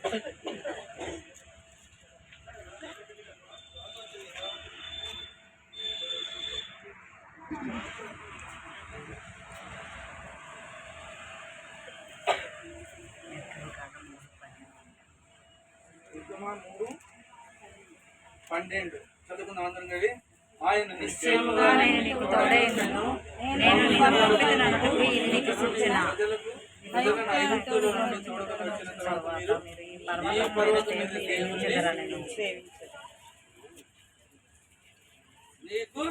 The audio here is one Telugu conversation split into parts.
12 చదువుకున్న అందరం కలిగి ఆయన నిశ్చయముగా నేను నీకు తోడైయుండును, నేను నిన్ను పంపినందుకు ఇది నీకు సూచన. ఐగుప్తులో నుండి తోడుకొని వచ్చిన తర్వాత మీరు ఈ పర్వతం మీద నీకు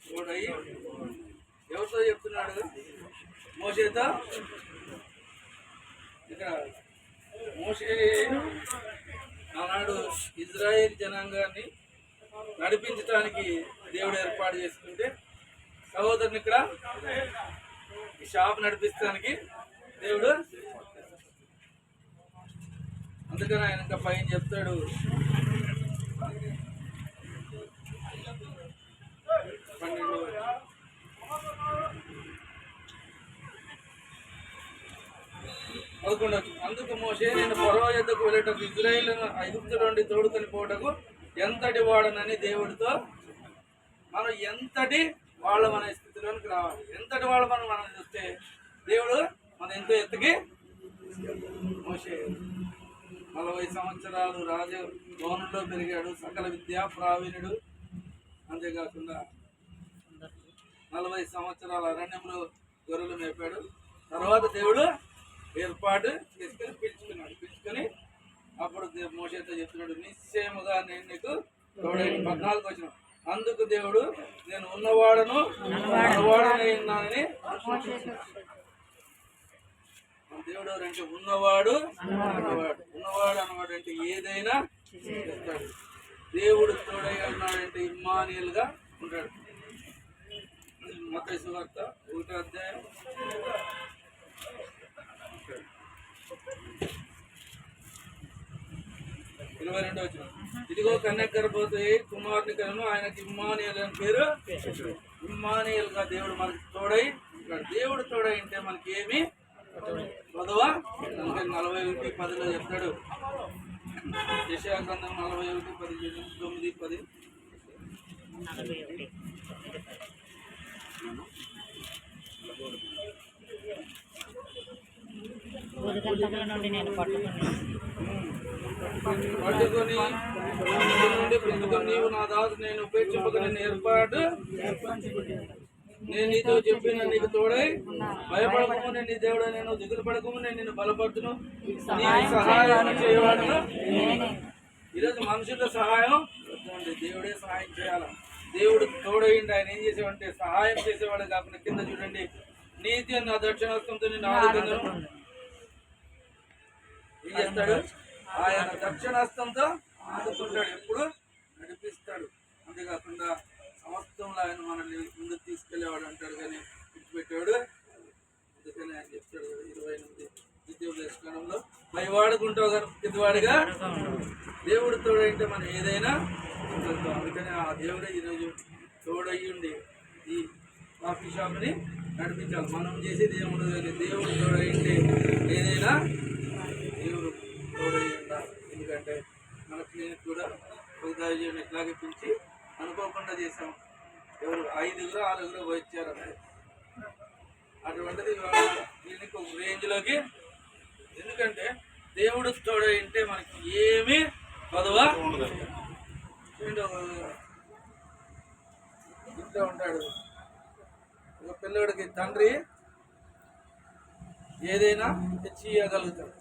తోడై. ఎవరితో చెప్తున్నాడు? మోషేతో. ఇక్కడ మోషే ఆనాడు ఇజ్రాయేల్ జనాంగాన్ని నడిపించడానికి దేవుడు ఏర్పాటు చేసుకుంటే, సహోదరుని ఇక్కడ ఈ షాప్ నడిపించడానికి దేవుడు, అందుకని ఆయన ఇంకా పైన చెప్తాడు, పదకొండవచ్చు. అందుకు మోషే నేను ఫరో యొద్దకు వెళ్ళేటకు ఇజ్రాయేల్ ఐగుప్తు నుండి తోడుకొని పోవటకు ఎంతటి వాడనని దేవుడితో, మనం ఎంతటి వాళ్ళ మన స్థితిలోనికి రావాలి. ఎంతటి వాళ్ళ మనం చూస్తే దేవుడు మన ఎంతో ఎత్తుకి. మోషే 40 సంవత్సరాలు రాజభవనంలో పెరిగాడు, సకల విద్యా ప్రావీణుడు. అంతేకాకుండా 40 సంవత్సరాల అరణ్యంలో గొర్రెలు మేపాడు. తర్వాత దేవుడు ఏర్పాటు చేసుకొని పిలుచుకొని అప్పుడు మోషేతో చెప్తున్నాడు, నిశ్చయముగా నేను నీకు తోడైన. 14 వచ్చిన అందుకు దేవుడు నేను ఉన్నవాడను ఉన్నవాడనని. దేవుడు అంటే ఉన్నవాడు అన్నవాడు అంటే ఏదైనా చేస్తాడు. దేవుడు తోడై ఉన్నాడంటే ఇమ్మానుయేల్ గా ఉంటాడు. మత్తయి సువార్త 1వ అధ్యాయం 22వ వచనం. ఇదిగో కన్యక గర్భవతి కుమారుని కను, ఆయనకి ఇమ్మానుయేల్ అని పేరు. ఇమ్మానుయేల్ గా దేవుడు మనకి తోడై ఉంటాడు. దేవుడు తోడై ఉంటే మనకి ఏమి చదవా. 41:10 చెప్తాడు. యెషయా గ్రంథం 41:9-10. పట్టుకొని నీవు నా దాసు నేను ఉపేక్షింపక నేను ఏర్పాటు నేను నీతో చెప్పిన నీకు తోడై భయపడకము, నేను నీ దేవుడు, నేను దిగులు పడకము, నేను నిన్ను బలపడుతును, నీకు సహాయం చేయవాడును. ఈరోజు మనుషుల సహాయం దేవుడే సహాయం చేయాలి. దేవుడు తోడైండి. ఆయన ఏం చేసేవాడంటే సహాయం చేసేవాడు కాకుండా కింద చూడండి, నీతి అన్న దక్షిణాస్తంతో నిన్ను ఆదుకుందును. ఏం చేస్తాడు? ఆయన దక్షిణాస్తంతో ఆదుకుంటాడు, ఎప్పుడు నడిపిస్తాడు. అంతేకాకుండా సమస్తంలో ఆయన మనల్ని ముందుకు తీసుకెళ్లేవాడు అంటాడు, కానీ విడిచిపెట్టాడు. అందుకని ఆయన చెప్తాడు 28 ద్వితీయోపదేశకాండంలో, భయవాడుకుంటావు కానీ పెద్దవాడిగా దేవుడు తోడైంటే మనం ఏదైనా ఉంటుంది. అందుకని ఆ దేవుడే ఈరోజు తోడయ్యుండి ఈ కాఫీ షాప్ని నడిపించాలి. మనం చేసేది ఏముండదు, కానీ దేవుడు తోడైంటే ఏదైనా దేవుడు తోడై ఉండాలి. ఎందుకంటే మన క్లినిక్ కూడా ఒక దైవజనుని ఇట్లాగే పిలిచి అనుకోకుండా చేసాం. ఎవరు 5-6 వచ్చారు. అటువంటిది క్లినిక్ ఒక రేంజ్లోకి. ఎందుకంటే దేవుడు తోడై ఉంటే మనకి ఏమీ పదవా. ఇంట్లో ఉంటాడు ఒక పిల్లడికి తండ్రి ఏదైనా తెచ్చి ఇవ్వగలుగుతాడు.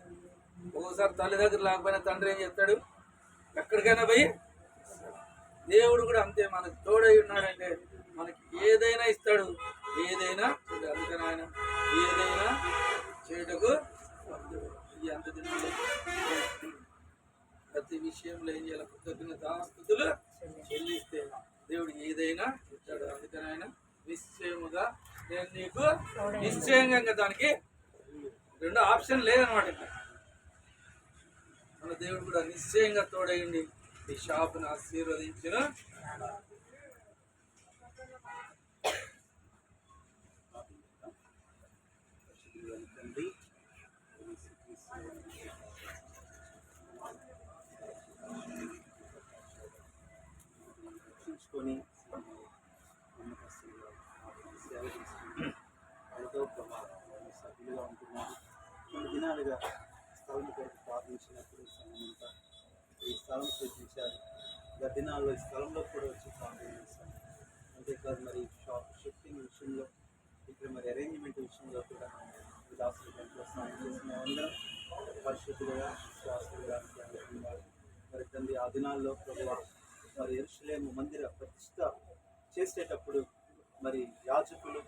ఒక్కోసారి తల్లి దగ్గర లేకపోయినా తండ్రి ఏం చేస్తాడు, ఎక్కడికైనా పోయి. దేవుడు కూడా అంతే, మనకు తోడై ఉన్నాడంటే మనకి ఏదైనా ఇస్తాడు, ఏదైనా. అందుకని ఆయన ఏదైనా చేయటకు అంత దినాలు ప్రతి విషయంలో ఏం చేయాలి, కృతజ్ఞతాస్తుతులు చెల్లిస్తే దేవుడు ఏదైనా ఇస్తాడు. అందుకని ఆయన నిశ్చయముగా నేను నీకు నిశ్చయంగా, దానికి 2 ఆప్షన్ లేదనమాట. మన దేవుడు కూడా నిశ్చయంగా తోడయండి ఈ షాపును ఆశీర్వదించిన. ముందుగా స్థలం కొరకు ప్రార్థించినప్పుడు సమయంతా ఈ స్థలం సూచించారు. గత దినాల్లో ఈ స్థలంలో కూడా వచ్చి ప్రార్థన చేశాను. అంతేకాదు మరి షిఫ్టింగ్ విషయంలో ఇక్కడ మరి అరేంజ్మెంట్ విషయంలో కూడా దాసులు దాంట్లో స్నానం చేసిన అందరం పరిశుద్ధులుగా విశ్వాసులుగా ఉన్నారు. మరి తండ్రి ఆ దినాల్లో ప్రభువా మరి యెరూషలేము మందిర ప్రతిష్ట చేసేటప్పుడు మరి యాజకులు,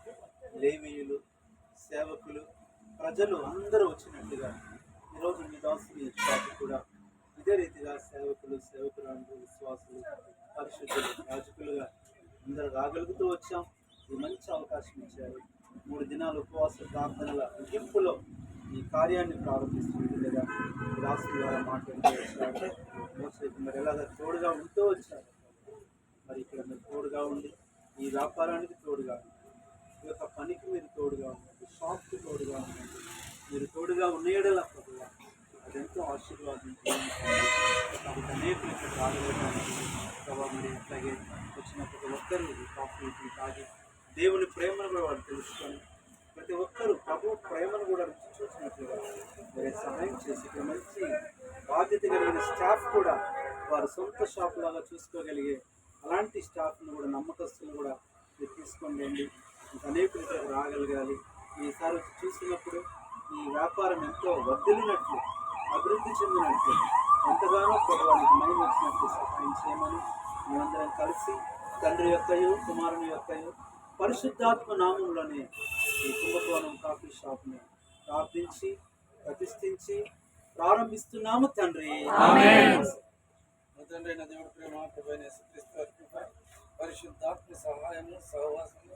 లేవీయులు, సేవకులు, ప్రజలు అందరూ వచ్చినట్టుగా ఈరోజు మీ దాసుని షాపు కూడా ఇదే రీతిగా సేవకురాలు, విశ్వాసులు, పరిశుద్ధులు, యాజకులుగా అందరూ రాగలుగుతూ వచ్చాం. ఈ మంచి అవకాశం ఇచ్చారు. 3 దినాలు ఉపవాస ప్రార్థనల ముగింపులో ఈ కార్యాన్ని ప్రారంభిస్తుండగా దాసుల ద్వారా మాట్లాడుతూ వచ్చారు. మరి ఎలాగ తోడుగా ఉంటూ వచ్చారు. మరి ఇక్కడ మీరు తోడుగా ఉండి ఈ వ్యాపారానికి తోడుగా ఉండి ఈ యొక్క పనికి మీరు తోడుగా ఉండండి, షాప్కి తోడుగా ఉండండి. మీరు తోడుగా ఉన్నయడలా ప్రభువా అదెంతో ఆశీర్వాదం. కాబట్టి అనేకులు ఇక్కడ రాగలగడానికి ప్రభావ మరి అట్లాగే వచ్చిన ప్రతి ఒక్కరు ఈ కాఫీ టీ తాగి దేవుని ప్రేమను కూడా వాళ్ళు తెలుసుకొని ప్రతి ఒక్కరు ప్రభు ప్రేమను కూడా రుచి చూసినట్లుగా మరి సహాయం చేసి ఇక్కడ మంచి బాధ్యత కలిగిన స్టాఫ్ కూడా వారు సొంత షాప్ లాగా చూసుకోగలిగే అలాంటి స్టాఫ్ను కూడా నమ్మకస్తులను కూడా మీరు తీసుకొని రండి. అనేకులు ఇక్కడ రాగలగాలి. ఈసారి వచ్చి చూసినప్పుడు ఈ వ్యాపారం ఎంతో వర్ధిల్లినట్లు, అభివృద్ధి చెందినట్లు, ఎంతగానో ప్రభువానికి మైండ్ వచ్చినట్లు సహాయం చేయమని మేమందరం కలిసి తండ్రి యొక్కయు కుమారుని యొక్కయు పరిశుద్ధాత్మ నామంలోనే ఈ కుంభకోణం కాఫీ షాప్ని ప్రార్థించి ప్రతిష్ఠించి ప్రారంభిస్తున్నాము తండ్రి. తండ్రి అయిన దేవుడి ప్రేమ, ప్రభువైన యేసుక్రీస్తు వారి కృప, పరిశుద్ధాత్మ సహాయము, సహవాసము,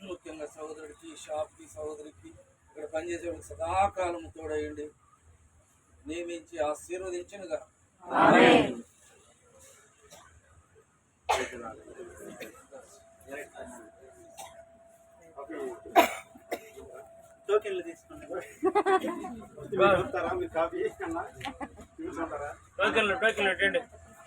ముఖ్యంగా సహోదరుడికి, షాప్కి, సహోదరికి, ఇక్కడ పనిచేసేవాడికి సదాకాలము తోడయండి, నియమించి ఆశీర్వదించినగా. టోకెన్లు తీసుకోండి. మీరు కాఫీ టోకెన్లు ఇవ్వండి.